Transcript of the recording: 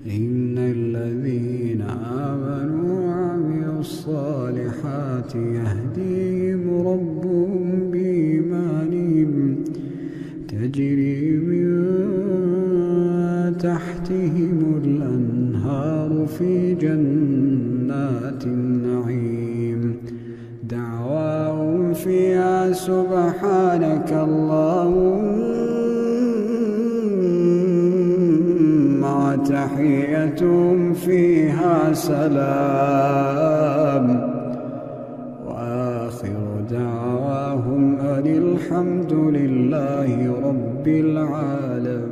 إن الذين آمنوا وعملوا الصالحات يهديهم ربهم بإيمانهم تجري من تحتهم الأنهار في جنات النعيم دعواهم فيها سبحانك اللهم وتحيتهم فيها سلام وآخر دعواهم أن الحمد لله رب العالمين.